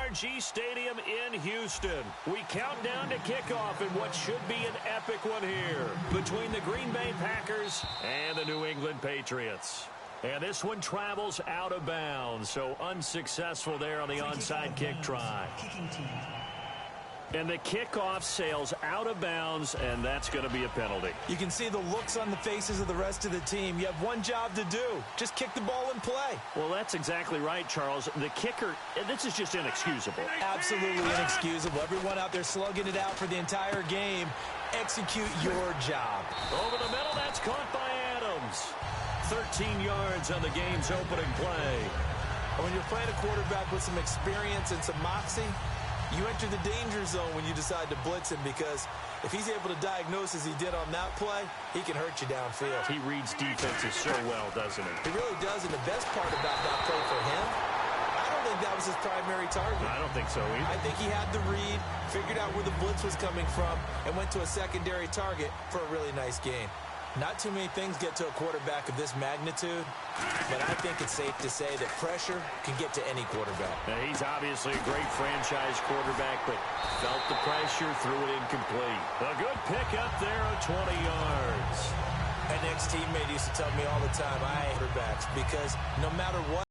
NRG Stadium in Houston. We count down to kickoff in what should be an epic one here between the Green Bay Packers and the New England Patriots. And this one travels out of bounds, so unsuccessful there on the onside kick try. And the kickoff sails out of bounds, and that's going to be a penalty. You can see the looks on the faces of the rest of the team. You have one job to do. Just kick the ball and play. Well, that's exactly right, Charles. The kicker, this is just inexcusable. Absolutely inexcusable. Everyone out there slugging it out for the entire game. Execute your job. Over the middle, that's caught by Adams. 13 yards on the game's opening play. When you're playing a quarterback with some experience and some moxie, you enter the danger zone when you decide to blitz him, because if he's able to diagnose as he did on that play, he can hurt you downfield. He reads defenses so well, doesn't he? He really does, and the best part about that play for him, I don't think that was his primary target. I don't think so either. I think he had the read, figured out where the blitz was coming from, and went to a secondary target for a really nice game. Not too many things get to a quarterback of this magnitude, but I think it's safe to say that pressure can get to any quarterback. Now, he's obviously a great franchise quarterback, but felt the pressure, threw it incomplete. A good pickup there of 20 yards. An ex-teammate used to tell me all the time, I hate quarterbacks, because no matter what,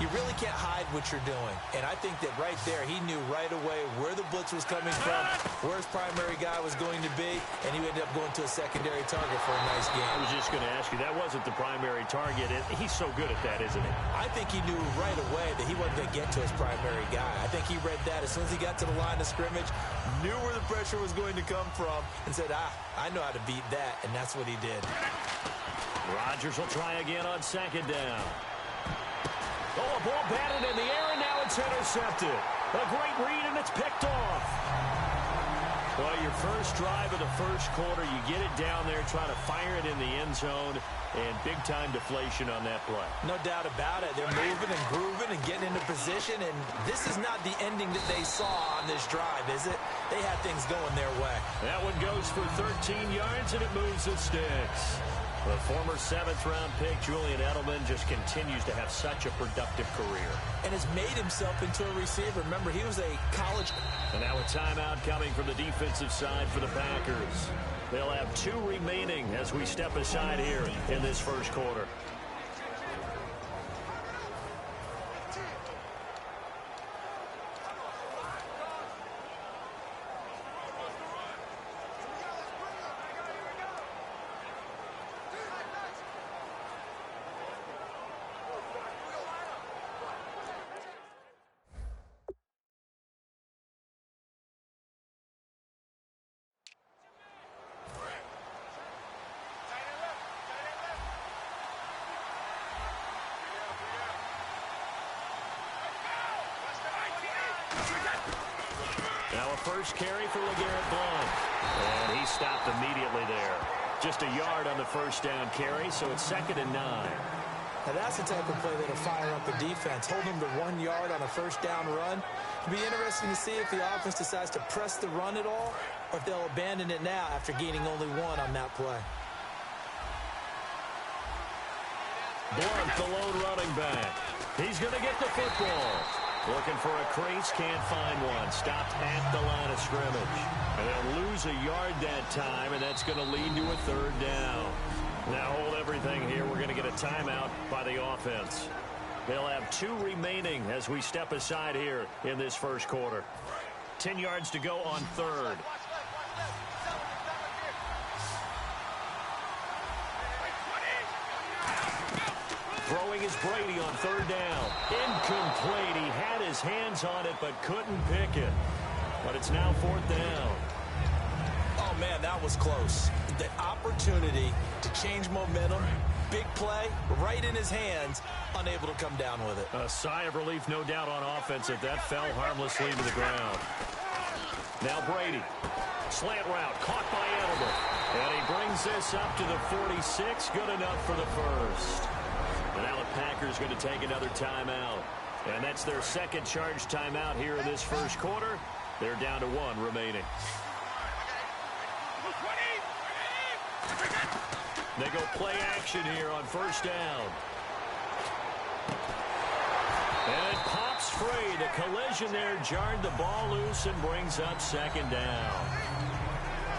you really can't hide what you're doing. And I think that right there, he knew right away where the blitz was coming from, where his primary guy was going to be, and he ended up going to a secondary target for a nice game. I was just going to ask you, that wasn't the primary target. He's so good at that, isn't he? I think he knew right away that he wasn't going to get to his primary guy. I think he read that as soon as he got to the line of scrimmage, knew where the pressure was going to come from, and said, I know how to beat that, and that's what he did. Rodgers will try again on second down. Oh, a ball batted in the air, and now it's intercepted. A great read, and it's picked off. Well, your first drive of the first quarter, you get it down there, try to fire it in the end zone, and big-time deflation on that play. No doubt about it. They're moving and grooving and getting into position, and this is not the ending that they saw on this drive, is it? They had things going their way. That one goes for 13 yards, and it moves the sticks. The former seventh-round pick, Julian Edelman, just continues to have such a productive career. And has made himself into a receiver. Remember, he was a college... And now a timeout coming from the defensive side for the Packers. They'll have 2 remaining as we step aside here in this first quarter. Now a first carry for LeGarrette Blount. And he stopped immediately there. Just a yard on the first down carry, so it's 2nd and 9. Now that's the type of play that'll fire up the defense. Hold them to 1 yard on a first down run. It'll be interesting to see if the offense decides to press the run at all, or if they'll abandon it now after gaining only 1 on that play. Blount, the lone running back. He's going to get the football. Looking for a crease, can't find one. Stopped at the line of scrimmage. And they'll lose a yard that time, and that's going to lead to a 3rd down. Now hold everything here. We're going to get a timeout by the offense. They'll have 2 remaining as we step aside here in this first quarter. 10 yards to go on 3rd. Throwing is Brady on 3rd down. Incomplete. He had his hands on it but couldn't pick it. But it's now 4th down. Oh, man, that was close. The opportunity to change momentum, big play, right in his hands, unable to come down with it. A sigh of relief, no doubt, on offense if that fell harmlessly to the ground. Now Brady. Slant route, caught by Edelman. And he brings this up to the 46. Good enough for the first. And now the Packers going to take another timeout. And that's their 2nd charge timeout here in this first quarter. They're down to 1 remaining. They go play action here on 1st down. And it pops slips free. The collision there jarred the ball loose and brings up second down.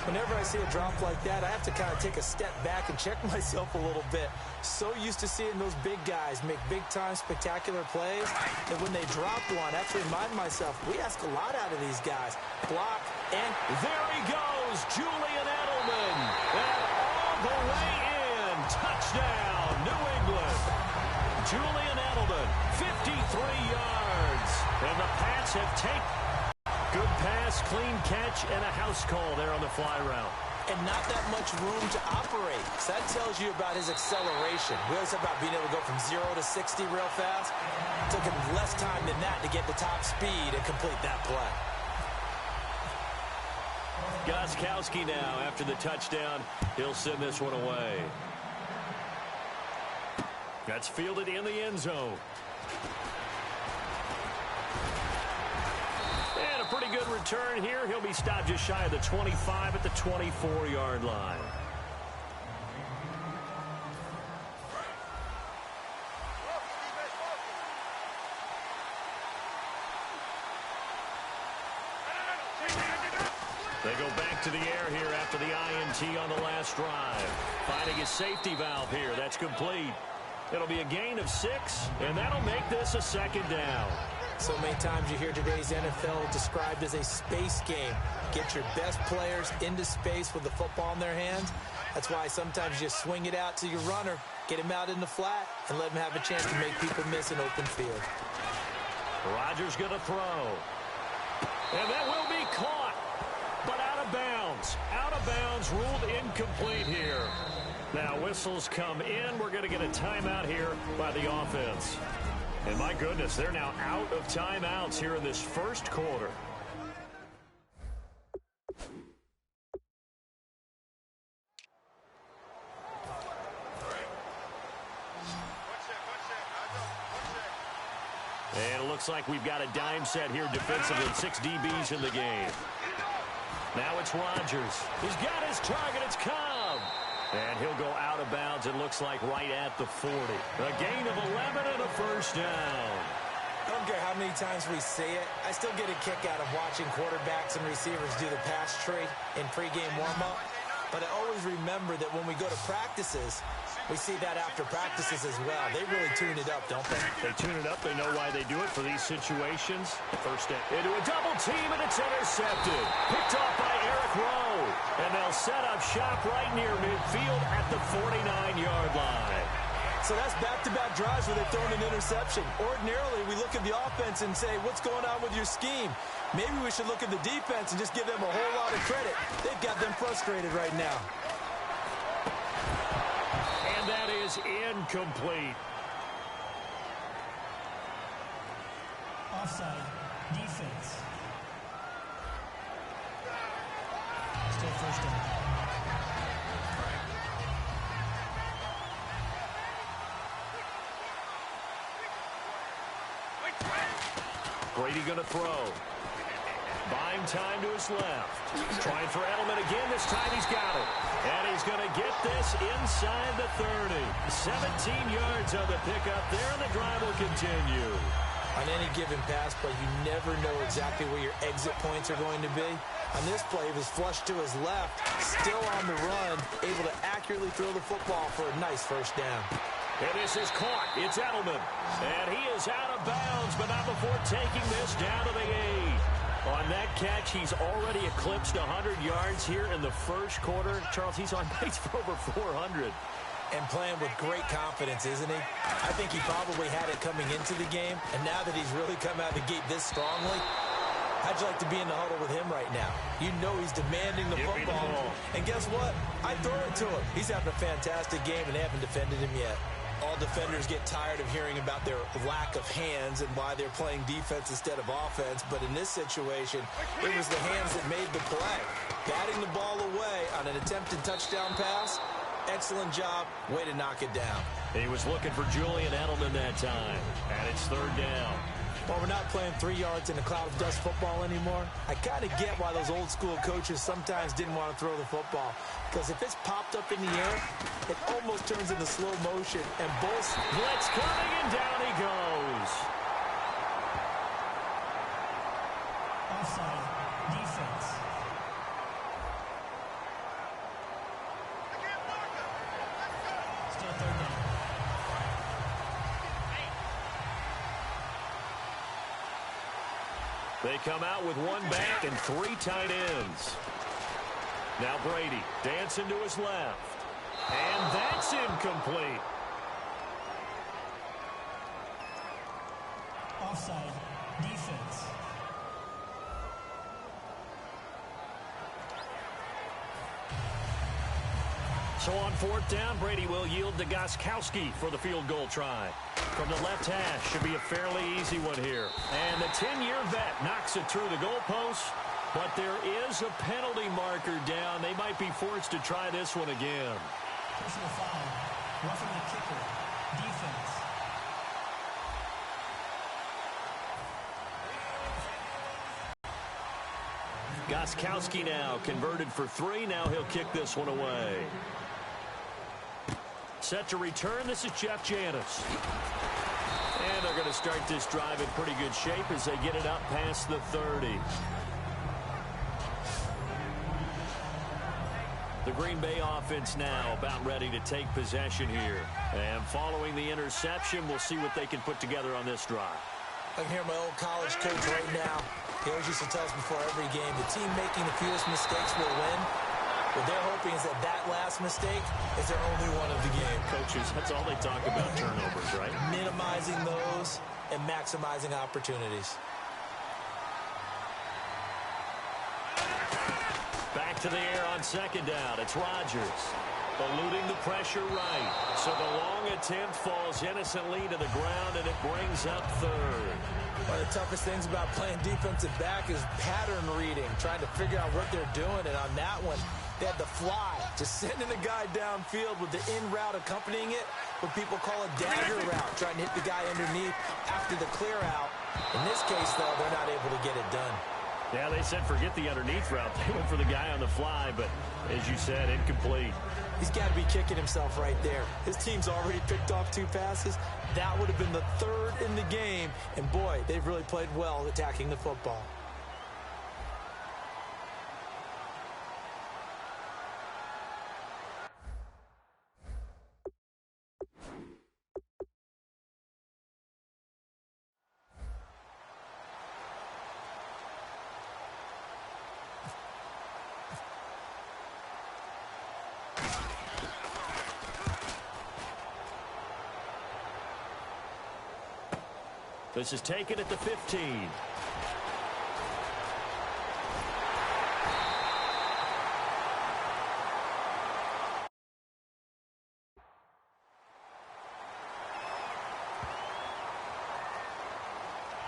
Whenever I see a drop like that, I have to kind of take a step back and check myself a little bit. So used to seeing those big guys make big-time spectacular plays that when they drop one, I have to remind myself, we ask a lot out of these guys. Block, and there he goes, Julian Edelman. And all the way in. Touchdown, New England. Julian Edelman, 53 yards. And the Pats have taken. Good pass, clean catch, and a house call there on the fly route. And not that much room to operate. So that tells you about his acceleration. We always talk about being able to go from 0 to 60 real fast. It took him less time than that to get the top speed and complete that play. Gostkowski now after the touchdown. He'll send this one away. That's fielded in the end zone. And a pretty good return here. He'll be stopped just shy of the 25 at the 24-yard line. They go back to the air here after the INT on the last drive. Finding his safety valve here. That's complete. It'll be a gain of 6, and that'll make this a second down. So many times you hear today's NFL described as a space game. Get your best players into space with the football in their hands. That's why sometimes you just swing it out to your runner, get him out in the flat, and let him have a chance to make people miss an open field. Rodgers going to throw. And that will be caught, but out of bounds. Out of bounds, ruled incomplete here. Now whistles come in. We're going to get a timeout here by the offense. And my goodness, they're now out of timeouts here in this first quarter. And it looks like we've got a dime set here defensively. 6 DBs in the game. Now it's Rodgers. He's got his target. It's Cobb. And he'll go out of bounds, it looks like, right at the 40. A gain of 11 and a first down. I don't care how many times we say it. I still get a kick out of watching quarterbacks and receivers do the pass trade in pregame warm-up. But I always remember that when we go to practices, we see that after practices as well. They really tune it up, don't they? They tune it up. They know why they do it for these situations. First into a double team, and it's intercepted. Picked off by Eric Rowe. And they'll set up shop right near midfield at the 49-yard line. So that's back-to-back drives where they've thrown an interception. Ordinarily, we look at the offense and say, what's going on with your scheme? Maybe we should look at the defense and just give them a whole lot of credit. They've got them frustrated right now. And that is incomplete. Offside. Defense. Still first down. Brady going to throw. Buying time to his left. Trying for Edelman again. This time he's got it. And he's going to get this inside the 30. 17 yards on the pickup there, and the drive will continue. On any given pass play, you never know exactly where your exit points are going to be. On this play, he was flushed to his left, still on the run, able to accurately throw the football for a nice first down. And this is caught. It's Edelman. And he is out of bounds, but not before taking this down to the 8. On that catch, he's already eclipsed 100 yards here in the first quarter. Charles, he's on pace for over 400. And playing with great confidence, isn't he? I think he probably had it coming into the game, and now that he's really come out of the gate this strongly, how'd you like to be in the huddle with him right now? You know he's demanding the football. And guess what? I throw it to him. He's having a fantastic game, and they haven't defended him yet. All defenders get tired of hearing about their lack of hands and why they're playing defense instead of offense. But in this situation, it was the hands that made the play. Batting the ball away on an attempted touchdown pass. Excellent job. Way to knock it down. He was looking for Julian Edelman that time. And it's third down. Well, we're not playing 3 yards in a cloud of dust football anymore. I kind of get why those old school coaches sometimes didn't want to throw the football. Because if it's popped up in the air, it almost turns into slow motion. And Bulls blitz coming, and down he goes. Offside. Defense. Still third down. They come out with one back and 3 tight ends. Now Brady dancing to his left. And that's incomplete. Offside. Defense. So on 4th down, Brady will yield to Gostkowski for the field goal try. From the left hash, should be a fairly easy one here. And the 10-year vet knocks it through the goalpost, but there is a penalty marker down. They might be forced to try this one again. Personal foul. Roughing the kicker. Defense. Gostkowski now converted for 3. Now he'll kick this one away. Set to return, this is Jeff Janis. And they're going to start this drive in pretty good shape as they get it up past the 30. The Green Bay offense now about ready to take possession here. And following the interception, we'll see what they can put together on this drive. I can hear my old college coach right now. He always used to tell us before every game, the team making the fewest mistakes will win. What they're hoping is that that last mistake is their only one of the game. Coaches, that's all they talk about, turnovers, right? Minimizing those and maximizing opportunities. Back to the air on 2nd down. It's Rodgers. Eluding the pressure right. So the long attempt falls innocently to the ground, and it brings up 3rd. One of the toughest things about playing defensive back is pattern reading, trying to figure out what they're doing. And on that one, they had the fly, just sending the guy downfield with the in route accompanying it, what people call a dagger route, trying to hit the guy underneath after the clear out. In this case, though, they're not able to get it done. Yeah, they said forget the underneath route. They went for the guy on the fly, but as you said, incomplete. He's got to be kicking himself right there. His team's already picked off 2 passes. That would have been the 3rd in the game. And, boy, they've really played well attacking the football. This is taken at the 15.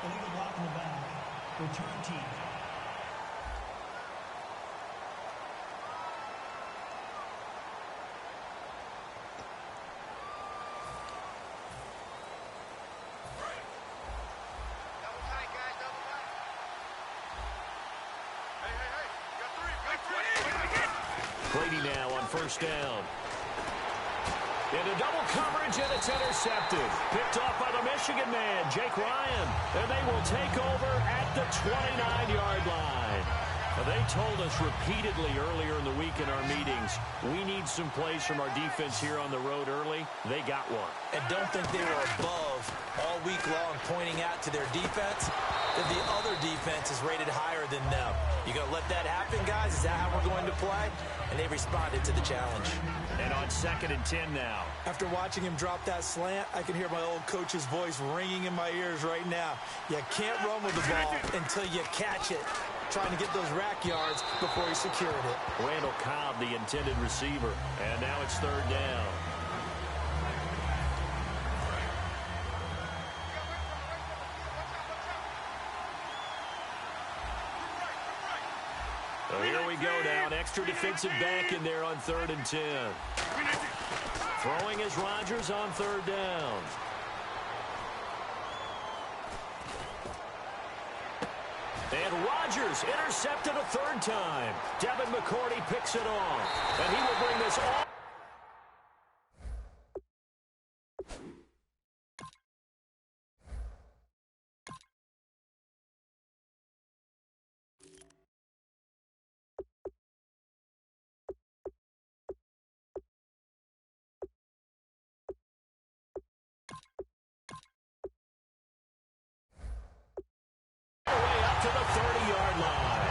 Illegal block in the back. Return team. Brady now on 1st down. Into double coverage, and it's intercepted. Picked off by the Michigan man, Jake Ryan. And they will take over at the 29-yard line. They told us repeatedly earlier in the week in our meetings, we need some plays from our defense here on the road early. They got one. And don't think they were above all week long pointing out to their defense that the other defense is rated higher than them. You going to let that happen, guys? Is that how we're going to play? And they responded to the challenge. And on 2nd and 10 now. After watching him drop that slant, I can hear my old coach's voice ringing in my ears right now. You can't run with the ball until you catch it. Trying to get those rack yards before he secured it. Randall Cobb, the intended receiver. And now it's 3rd down. So here we go now. An extra defensive back in there on 3rd and 10. Throwing is Rodgers on 3rd down. And Rodgers intercepted a 3rd time. Devin McCourty picks it off. And he will bring this all to the 30-yard line.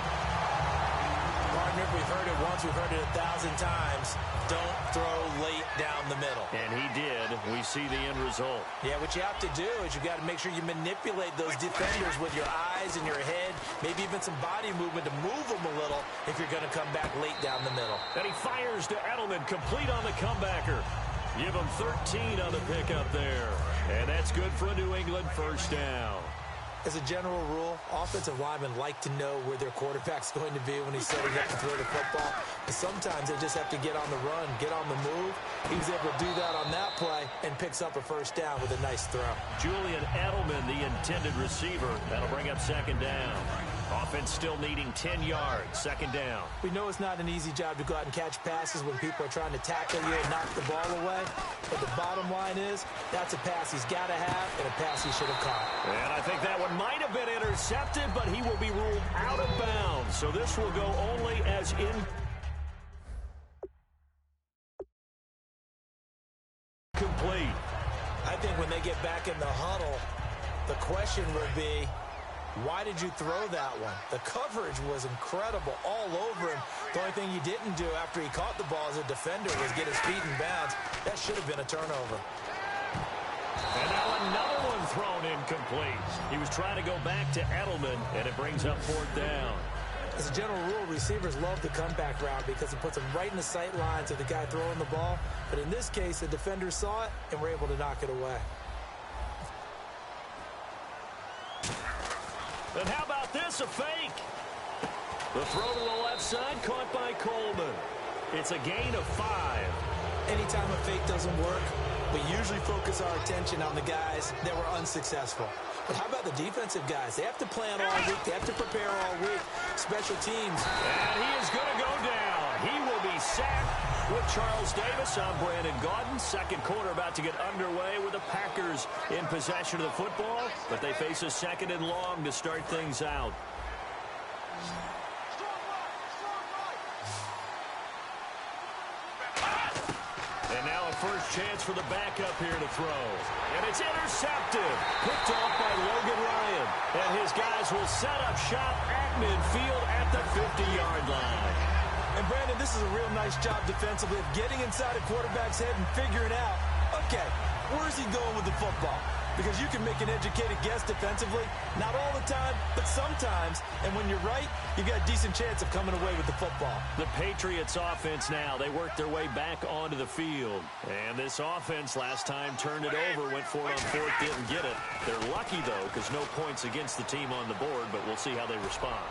Partner, we've heard it once, we've heard it 1,000 times. Don't throw late down the middle. And he did. We see the end result. Yeah, what you have to do is you've got to make sure you manipulate those defenders with your eyes and your head, maybe even some body movement to move them a little if you're going to come back late down the middle. And he fires to Edelman, complete on the comebacker. Give him 13 on the pickup there. And that's good for a New England first down. As a general rule, offensive linemen like to know where their quarterback's going to be when he's setting up to throw the football. But sometimes they just have to get on the run, get on the move. He was able to do that on that play and picks up a first down with a nice throw. Julian Edelman, the intended receiver. That'll bring up second down. Offense still needing 10 yards, second down. We know it's not an easy job to go out and catch passes when people are trying to tackle you and knock the ball away. But the bottom line is, that's a pass he's got to have and a pass he should have caught. And I think that one might have been intercepted, but he will be ruled out of bounds. So this will go only as incomplete. I think when they get back in the huddle, the question will be, why did you throw that one? The coverage was incredible all over him. The only thing he didn't do after he caught the ball as a defender was get his feet in bounds. That should have been a turnover. And now another one thrown incomplete. He was trying to go back to Edelman, and it brings up fourth down. As a general rule, receivers love the comeback route because it puts them right in the sight lines of the guy throwing the ball. But in this case, the defenders saw it and were able to knock it away. And how about this, a fake? The throw to the left side, caught by Coleman. It's a gain of 5. Anytime a fake doesn't work, we usually focus our attention on the guys that were unsuccessful. But how about the defensive guys? They have to plan all week. They have to prepare all week. Special teams. And he is going to go down. He will be sacked with Charles Davis. I'm Brandon Gaudin. Second quarter about to get underway with the Packers in possession of the football. But they face a second and long to start things out. And now a first chance for the backup here to throw. And it's intercepted. Picked off by Logan Ryan. And his guys will set up shop at midfield at the 50-yard line. And Brandon, this is a real nice job defensively of getting inside a quarterback's head and figuring out, okay, where's he going with the football? Because you can make an educated guess defensively, not all the time, but sometimes. And when you're right, you got a decent chance of coming away with the football. The Patriots offense now, they work their way back onto the field. And this offense last time turned it over, went for it on fourth, didn't get it. They're lucky, though, because no points against the team on the board, but we'll see how they respond.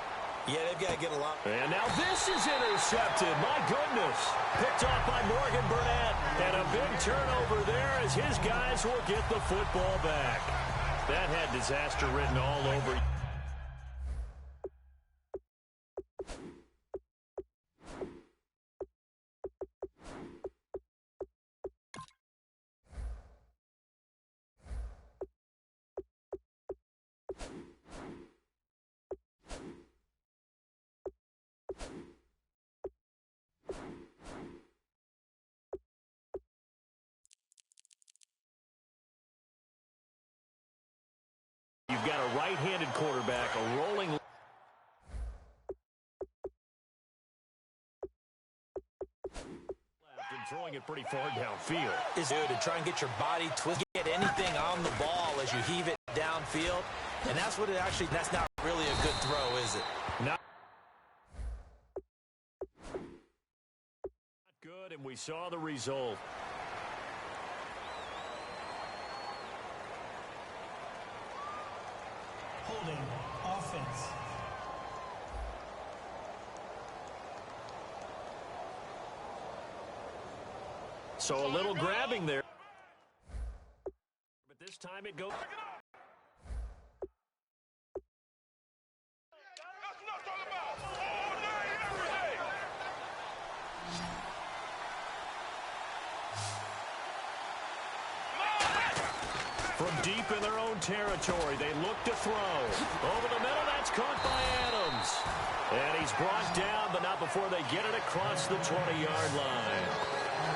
Yeah, they've got to get a lot. And now this is intercepted. My goodness. Picked off by Morgan Burnett. And a big turnover there as his guys will get the football back. That had disaster written all over. You've got a right-handed quarterback, a rolling left and throwing it pretty far downfield. Is to try and get your body twisted, get anything on the ball as you heave it downfield. And that's what that's not really a good throw, is it? Not good, and we saw the result. Holding offense. So a little grabbing there. But this time it goes. From deep in their own territory, they look to throw. Over the middle, that's caught by Adams. And he's brought down, but not before they get it across the 20-yard line.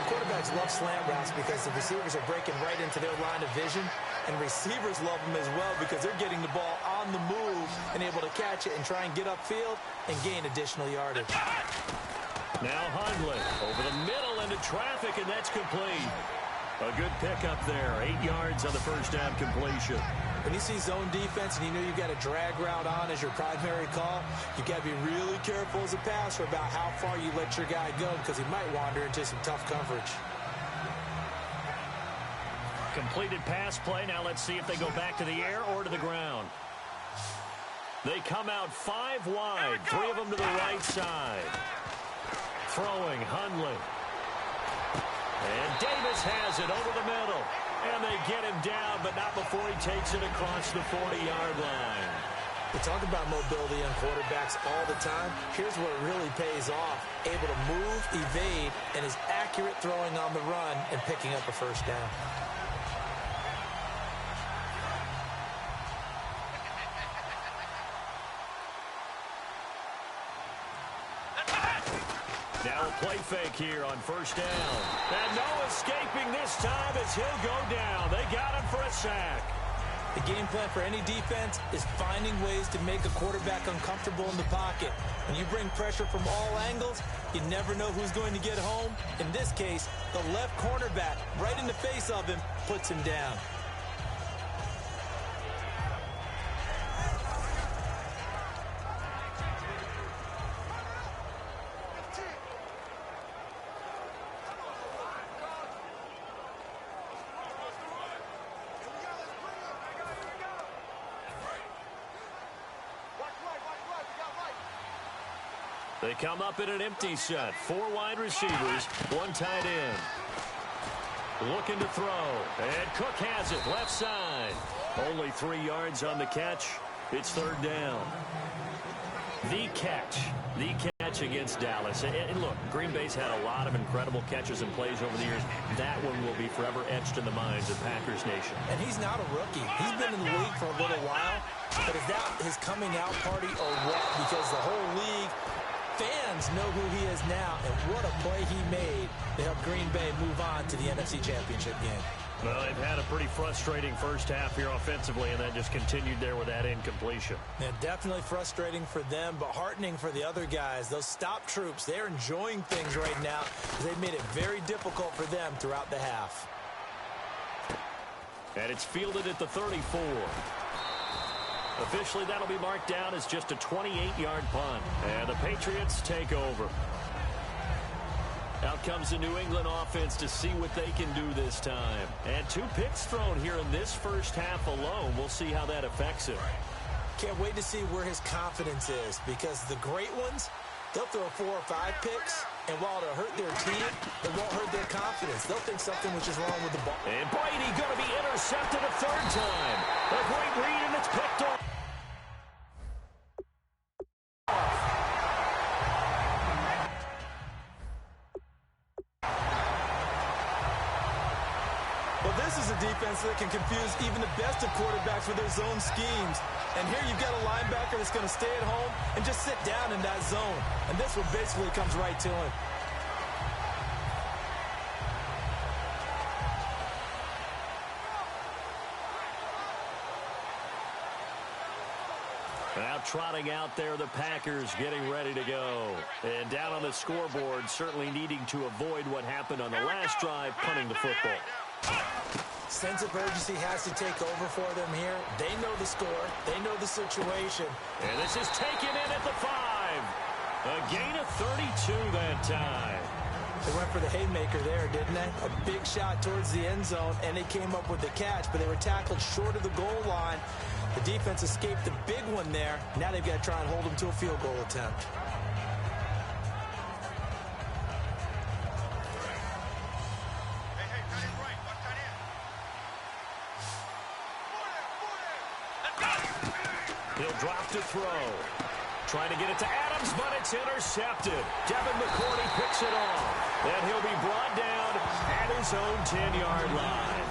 Quarterbacks love slant routes because the receivers are breaking right into their line of vision, and receivers love them as well because they're getting the ball on on the move and able to catch it and try and get upfield and gain additional yardage. Now Hundley over the middle into traffic, and that's complete. A good pickup there. 8 yards on the first down completion. When you see zone defense and you know you've got a drag route on as your primary call, you've got to be really careful as a passer about how far you let your guy go because he might wander into some tough coverage. Completed pass play. Now let's see if they go back to the air or to the ground. They come out 5 wide. 3 of them to the right side. Throwing Hundley. And Davis has it over the middle. And they get him down, but not before he takes it across the 40-yard line. We talk about mobility on quarterbacks all the time. Here's where it really pays off. Able to move, evade, and is accurate throwing on the run and picking up a first down. Now a play fake here on first down. And no escaping this time as he'll go down. They got him for a sack. The game plan for any defense is finding ways to make a quarterback uncomfortable in the pocket. When you bring pressure from all angles, you never know who's going to get home. In this case, the left cornerback, right in the face of him, puts him down. They come up in an empty set. 4 wide receivers, 1 tight end. Looking to throw. And Cook has it left side. Only 3 yards on the catch. It's third down. The catch against Dallas. And look, Green Bay's had a lot of incredible catches and plays over the years. That one will be forever etched in the minds of Packers Nation. And he's not a rookie. He's been in the league for a little while. But is that his coming out party or what? Because the whole league, fans know who he is now, and what a play he made to help Green Bay move on to the NFC Championship game. Well, they've had a pretty frustrating first half here offensively, and that just continued there with that incompletion. Yeah, definitely frustrating for them, but heartening for the other guys. Those stop troops, they're enjoying things right now because they've made it very difficult for them throughout the half. And it's fielded at the 34. Officially, that'll be marked down as just a 28-yard punt. And the Patriots take over. Out comes the New England offense to see what they can do this time. And 2 picks thrown here in this first half alone. We'll see how that affects him. Can't wait to see where his confidence is, because the great ones, they'll throw 4 or 5 picks, and while it'll hurt their team, it won't hurt their confidence. They'll think something was just wrong with the ball. And Brady going to be intercepted a 3rd time. A great read, and it's picked off. Well, this is a defense that can confuse even the best of quarterbacks with their zone schemes. And here you've got a linebacker that's going to stay at home and just sit down in that zone. And this one basically comes right to him. Now trotting out there, the Packers getting ready to go. And down on the scoreboard, certainly needing to avoid what happened on the last drive, punting the football. Sense of urgency has to take over for them here. They know the score. They know the situation. And this is taken in at the 5. A gain of 32 that time. They went for the haymaker there, didn't they? A big shot towards the end zone, and they came up with the catch, but they were tackled short of the goal line. The defense escaped the big one there. Now they've got to try and hold them to a field goal attempt. He'll drop to throw. Trying to get it to Adams, but it's intercepted. Devin McCourty picks it off. And he'll be brought down at his own 10-yard line.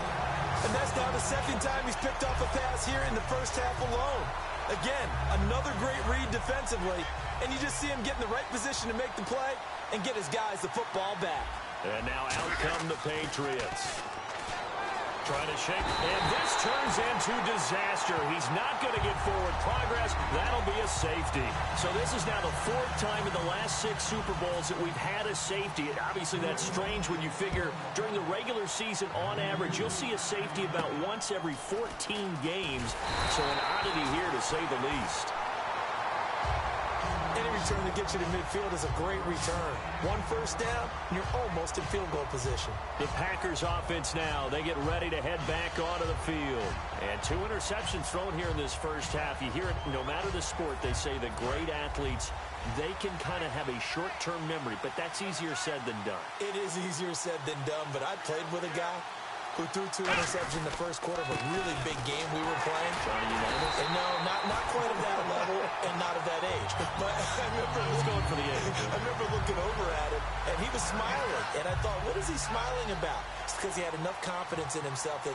And that's now the 2nd time he's picked off a pass here in the first half alone. Again, another great read defensively. And you just see him get in the right position to make the play and get his guys the football back. And now out come the Patriots. Trying to shake, and this turns into disaster. He's not going to get forward progress. That'll be a safety. So this is now the fourth time in the last 6 Super Bowls that we've had a safety. And obviously, that's strange when you figure during the regular season, on average, you'll see a safety about once every 14 games. So an oddity here, to say the least. Any return that gets you to midfield is a great return. 1 first down, and you're almost in field goal position. The Packers offense now, they get ready to head back onto the field. And 2 interceptions thrown here in this first half. You hear it, no matter the sport, they say that great athletes, they can kind of have a short-term memory, but that's easier said than done. It is easier said than done, but I played with a guy who threw 2 interceptions in the first quarter of a really big game we were playing. And no, not quite at that level and not at that age. But I remember going for the age. I remember looking over at him, and he was smiling. And I thought, what is he smiling about? It's because he had enough confidence in himself that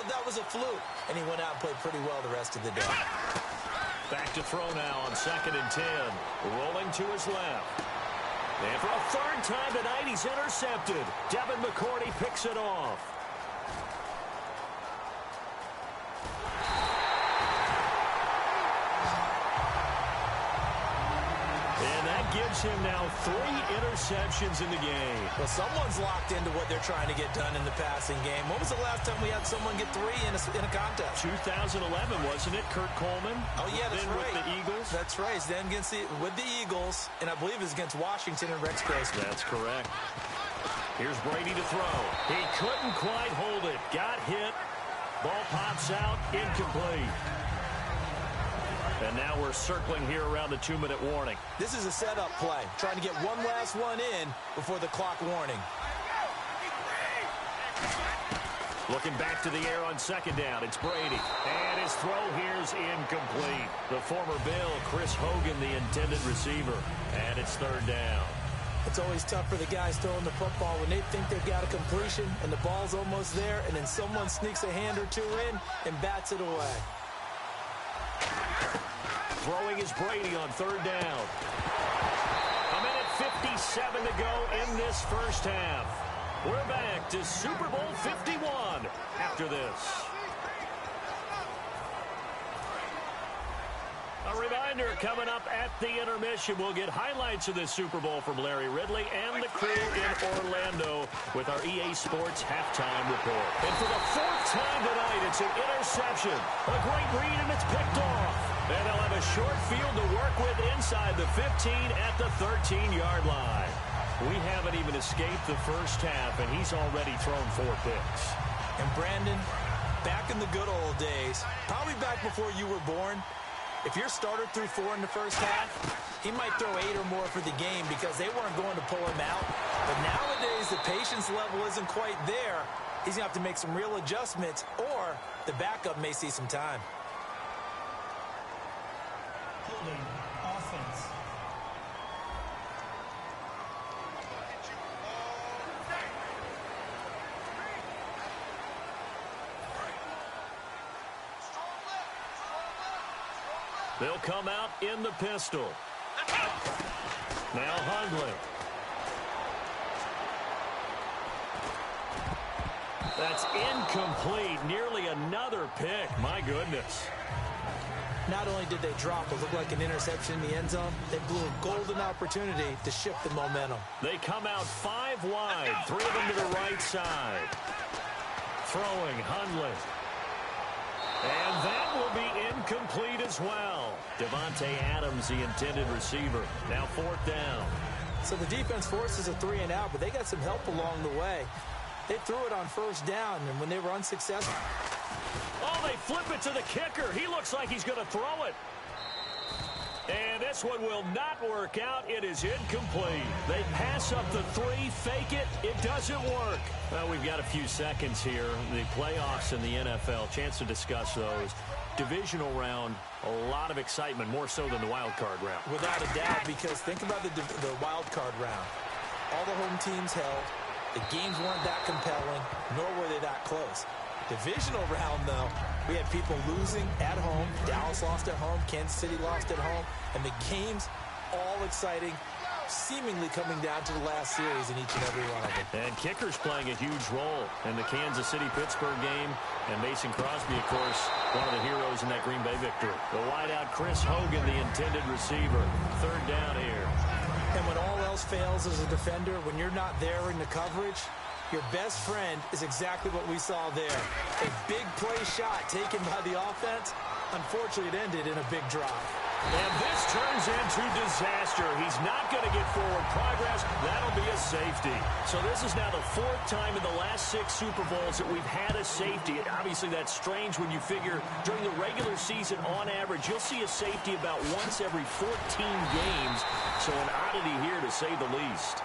that was a fluke. And he went out and played pretty well the rest of the day. Back to throw now on 2nd and 10. Rolling to his left. And for a 3rd time tonight, he's intercepted. Devin McCourty picks it off. Gives him now 3 interceptions in the game. Well, someone's locked into what they're trying to get done in the passing game. When was the last time we had someone get 3 in a contest? 2011, wasn't it? Kurt Coleman. Oh, yeah, that's right. With the Eagles. That's right. He's then with the Eagles, and I believe it was against Washington and Rex Grossman. That's correct. Here's Brady to throw. He couldn't quite hold it. Got hit. Ball pops out. Incomplete. And now we're circling here around the 2-minute warning. This is a setup play, trying to get one last one in before the clock warning. Looking back to the air on 2nd down, it's Brady. And his throw here's incomplete. The former Bill, Chris Hogan, the intended receiver. And it's 3rd down. It's always tough for the guys throwing the football when they think they've got a completion and the ball's almost there, and then someone sneaks a hand or 2 in and bats it away. Throwing is Brady on 3rd down. 1:57 to go in this first half. We're back to Super Bowl 51 after this. A reminder, coming up at the intermission, we'll get highlights of this Super Bowl from Larry Ridley and the crew in Orlando with our EA Sports halftime report. And for the 4th time tonight, it's an interception. A great read, and it's picked off. And they'll have a short field to work with inside the 15 at the 13-yard line. We haven't even escaped the first half, and he's already thrown 4 picks. And Brandon, back in the good old days, probably back before you were born, if your starter threw 4 in the first half, he might throw 8 or more for the game because they weren't going to pull him out. But nowadays, the patience level isn't quite there. He's going to have to make some real adjustments, or the backup may see some time. Holding offense. They'll come out in the pistol. Now Hundley. That's incomplete. Nearly another pick. My goodness. Not only did they drop what looked like an interception in the end zone, they blew a golden opportunity to shift the momentum. They come out 5 wide. 3 of them to the right side. Throwing Hundley. And that will be incomplete as well. Devontae Adams, the intended receiver. Now 4th down. So the defense forces a 3 and out, but they got some help along the way. They threw it on 1st down, and when they were unsuccessful. Oh, they flip it to the kicker. He looks like he's going to throw it. And this one will not work out. It is incomplete. They pass up the 3, fake it. It doesn't work. Well, we've got a few seconds here. The playoffs in the NFL, chance to discuss those. Divisional round, a lot of excitement, more so than the wild card round. Without a doubt, because think about the wild card round. All the home teams held. The games weren't that compelling, nor were they that close. Divisional round, though, we had people losing at home. Dallas lost at home. Kansas City lost at home. And the games, all exciting. seemingly coming down to the last series in each and every one of them. And kicker's playing a huge role in the Kansas City-Pittsburgh game. And Mason Crosby, of course, one of the heroes in that Green Bay victory. The wideout, Chris Hogan, the intended receiver. Third down here. And when all else fails as a defender, when you're not there in the coverage, your best friend is exactly what we saw there. A big play shot taken by the offense. Unfortunately, it ended in a big drop. And this turns into disaster. He's not going to get forward progress. That'll be a safety. So this is now the fourth time in the last 6 Super Bowls that we've had a safety. Obviously, that's strange when you figure during the regular season, on average, you'll see a safety about once every 14 games. So an oddity here, to say the least.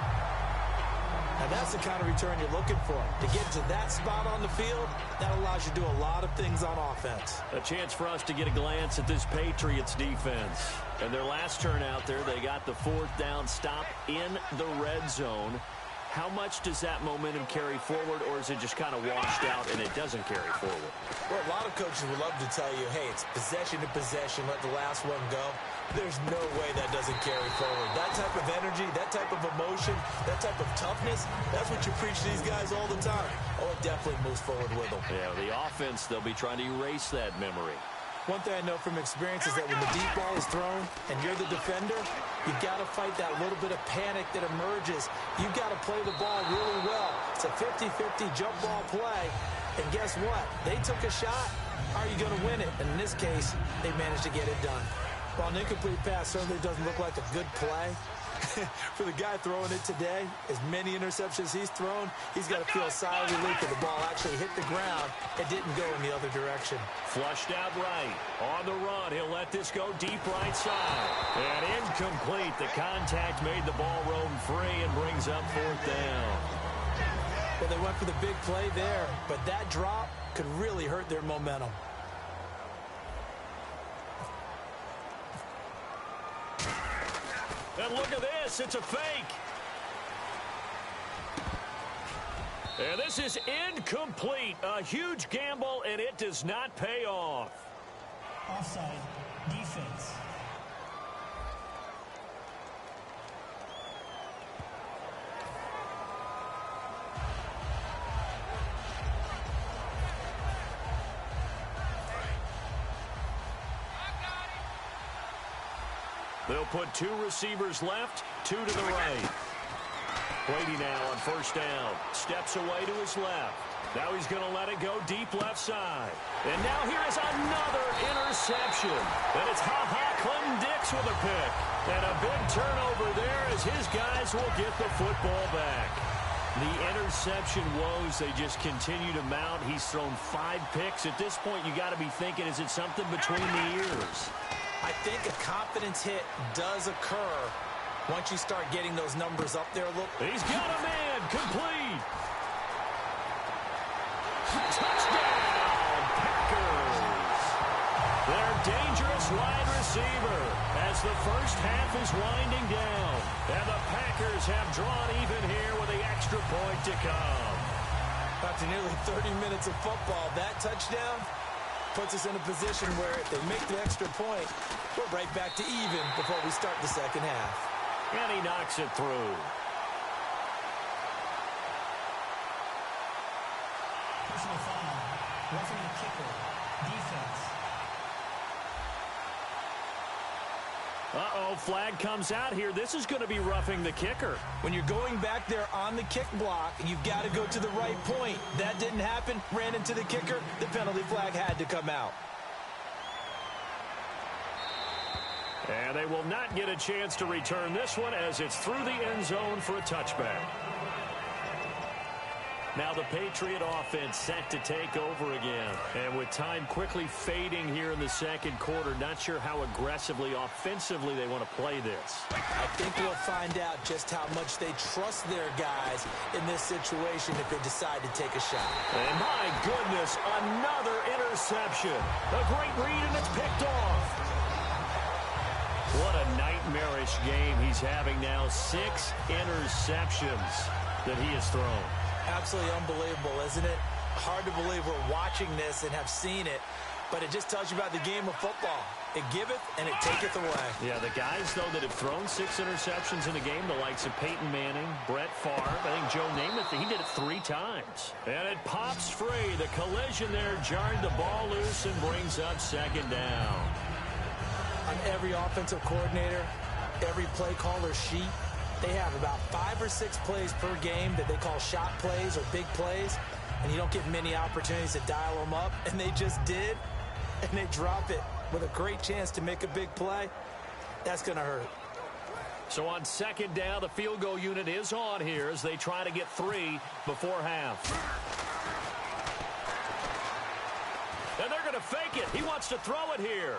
Now, that's the kind of return you're looking for. To get to that spot on the field, that allows you to do a lot of things on offense. A chance for us to get a glance at this Patriots defense. And their last turn out there, they got the 4th down stop in the red zone. How much does that momentum carry forward, or is it just kind of washed out and it doesn't carry forward? Well, a lot of coaches would love to tell you, hey, it's possession to possession, let the last one go. There's no way that doesn't carry forward. That type of energy, that type of emotion, that type of toughness, that's what you preach to these guys all the time. Oh, it definitely moves forward with them. Yeah, the offense, they'll be trying to erase that memory. One thing I know from experience is that when the deep ball is thrown and you're the defender, you've got to fight that little bit of panic that emerges. You've got to play the ball really well. It's a 50-50 jump ball play. And guess what? They took a shot. Are you going to win it? And in this case, they managed to get it done. While an incomplete pass certainly doesn't look like a good play, for the guy throwing it today, as many interceptions he's thrown, he's got to feel a sigh of relief that the ball actually hit the ground and didn't go in the other direction. Flushed out right. On the run, he'll let this go deep right side. And incomplete. The contact made the ball roam free and brings up 4th down. Well, they went for the big play there, but that drop could really hurt their momentum. And look at this, it's a fake. And this is incomplete. A huge gamble, and it does not pay off. Offside. Defense. They'll put 2 receivers left, 2 to the right. Brady now on 1st down. Steps away to his left. Now he's going to let it go deep left side. And now here is another interception. And it's Clem-Dix with a pick. And a big turnover there as his guys will get the football back. The interception woes, they just continue to mount. He's thrown 5 picks. At this point, you got to be thinking, is it something between the ears? I think a confidence hit does occur once you start getting those numbers up there. Look, he's got a man, complete. Touchdown, Packers. Their dangerous wide receiver as the first half is winding down. And the Packers have drawn even here with the extra point to come. After nearly 30 minutes of football, that touchdown puts us in a position where if they make the extra point, we're right back to even before we start the second half. And he knocks it through. Personal foul. Roughing the kicker. Defense. Uh-oh, flag comes out here. This is going to be roughing the kicker. When you're going back there on the kick block, you've got to go to the right point. That didn't happen. Ran into the kicker. The penalty flag had to come out. And they will not get a chance to return this one as it's through the end zone for a touchback. Now the Patriot offense set to take over again. And with time quickly fading here in the second quarter, not sure how aggressively, offensively they want to play this. I think we'll find out just how much they trust their guys in this situation if they decide to take a shot. And my goodness, another interception. A great read, and it's picked off. What a nightmarish game he's having now. 6 interceptions that he has thrown. Absolutely unbelievable, isn't it? Hard to believe we're watching this and have seen it. but it just tells you about the game of football. It giveth and it taketh away. Yeah, the guys, though, that have thrown 6 interceptions in a game, the likes of Peyton Manning, Brett Favre, I think Joe Namath, he did it 3 times. And it pops free. The collision there jarred the ball loose and brings up second down. On every offensive coordinator, every play caller sheet, they have about 5 or 6 plays per game that they call shot plays or big plays, and you don't get many opportunities to dial them up, and they just did, and they drop it with a great chance to make a big play. That's going to hurt. So on second down, the field goal unit is on here as they try to get 3 before half. And they're going to fake it. He wants to throw it here.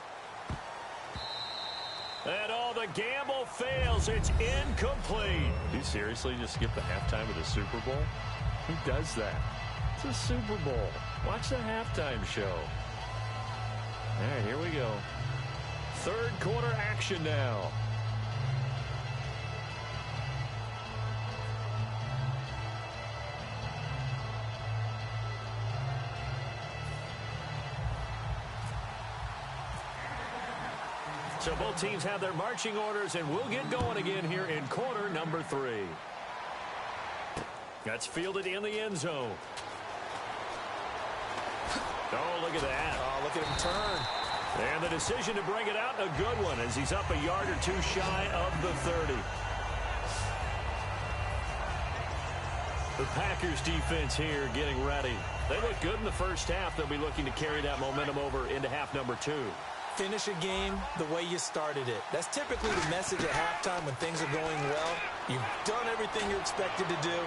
And the gamble fails. It's incomplete. Did you seriously just skip the halftime of the Super Bowl? Who does that? It's a Super Bowl. Watch the halftime show. All right, here we go. Third quarter action now. So both teams have their marching orders, and we'll get going again here in quarter number 3. That's fielded in the end zone. Oh, look at that. Oh, look at him turn. And the decision to bring it out, a good one, as he's up a yard or 2 shy of the 30. The Packers defense here getting ready. They look good in the first half. They'll be looking to carry that momentum over into half number 2. Finish a game the way you started it. That's typically the message at halftime when things are going well. You've done everything you're expected to do.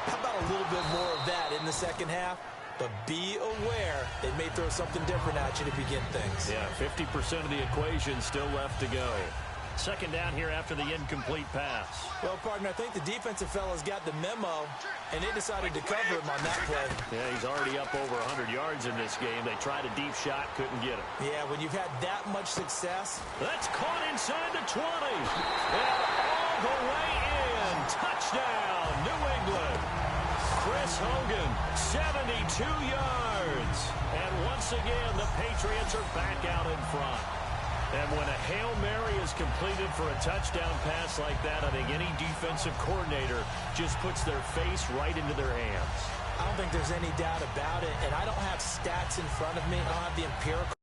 How about a little bit more of that in the second half? But be aware they may throw something different at you to begin things. Yeah, 50% of the equation still left to go. Second down here after the incomplete pass. Well, partner, I think the defensive fellas got the memo, and they decided to cover him on that play. Yeah, he's already up over 100 yards in this game. They tried a deep shot, couldn't get it. Yeah, when you've had that much success. That's caught inside the 20. And all the way in. Touchdown, New England. Chris Hogan, 72 yards. And once again, the Patriots are back out in front. And when a Hail Mary is completed for a touchdown pass like that, I think any defensive coordinator just puts their face right into their hands. I don't think there's any doubt about it, and I don't have stats in front of me. I don't have the empirical